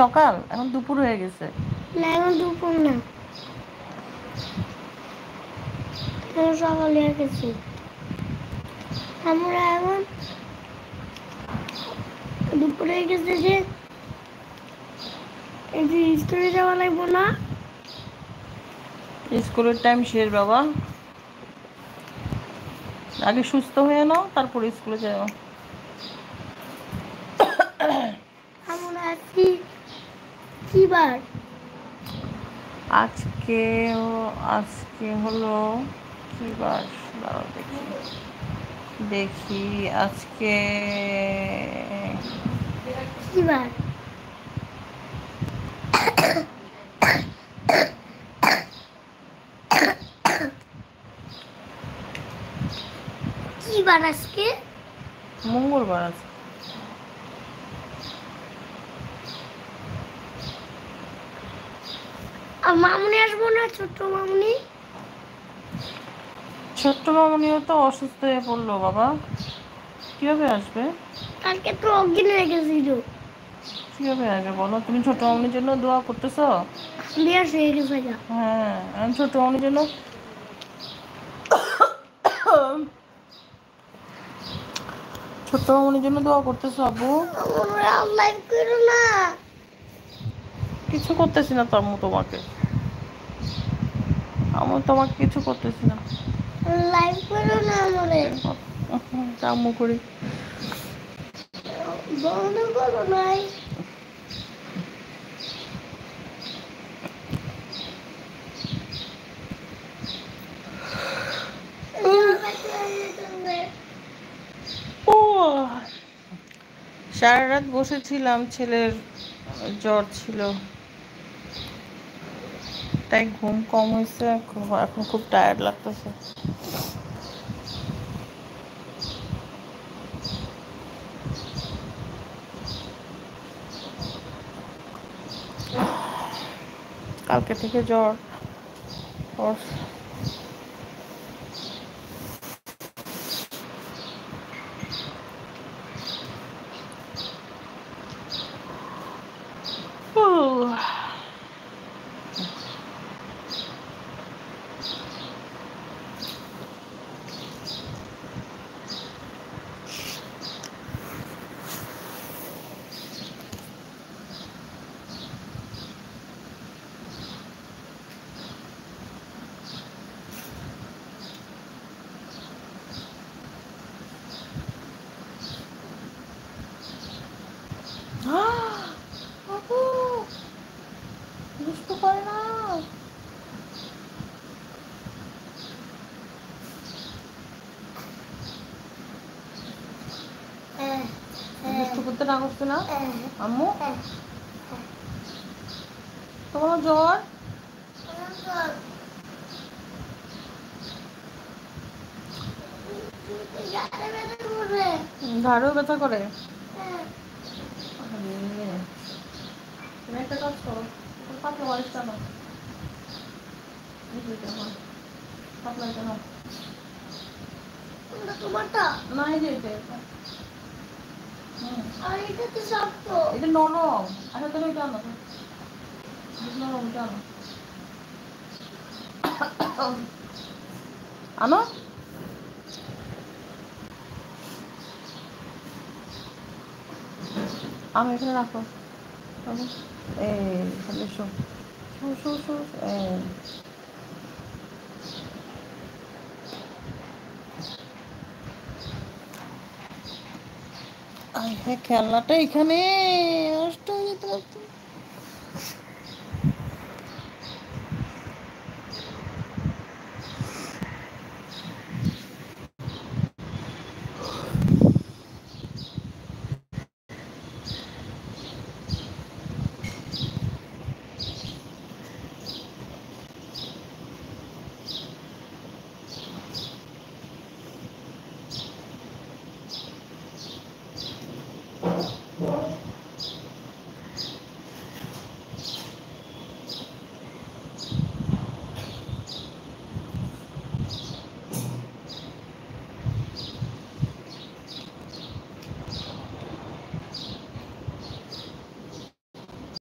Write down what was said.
সকাল, এখন দুপুর হয়ে গেছে। না এখন দুপুর না, এখন সকাল হয়ে গেছে। আমরা এখন দুপুর হয়ে গেছে যে এই যে স্কুলে যাওয়া লাগবো না। স্কুলের টাইম শেষ বাবা, আগে সুস্থ হয়ে নাও তারপরে স্কুলে যাও। আমরা আজকে কি বার? আজকে আজকে হলো কি বার, দাঁড়াও দেখি দেখি আজকে কি বার? কি বার আজকে? মঙ্গলবার আছে। আর মামুনি আসবো না? ছোট্ট মামুনি? ছোট্ট মামুনিও তো অসুস্থ হয়ে পড়লো বাবা, কিভাবে আসবে? কালকে তো অজ্ঞান হয়ে গেছিল। কিভাবে আসবে বলো? তুমি ছোট মামুনির জন্য দোয়া করতেছো? বিয়াস হয়ে গেছে যা। হ্যাঁ, আমি ছোট মামুনির জন্য ছোট্ট মামুনির জন্য দোয়া করতেছো আব্বু? লাইভ করো না। কিছু করতেছি না তো আম্মু, তোমাকে আমি তোমাকে কিছু করতেছি না। লাইভ করো না আমারে। আম্মু করি। বন্ধ করো নাই। ও সারা রাত বসেছিলাম, ছেলের জ্বর ছিল তাই ঘুম কম হয়েছে, এখন খুব টায়ার্ড লাগতেছে। কালকে থেকে জ্বর ওর। বাবু দুষ্টু করে না। দুষ্টু করতে না করছে না আম্মু? তোমার জ্বর? ঘাড়েও ব্যথা করে? তুমি একটা কাজ করো, পাতলা বালিশ টানো, পাতলা এটা নাও। তোমারটা না এই যে এটা, আর এটা তো শক্ত। এটা নরম। আচ্ছা তুমি এটা আনো, নরম এটা আনো, আনো। আমি এখানে রাখো, এই তাহলে শো শো শো শো, হ্যাঁ খেলনাটা এখানে।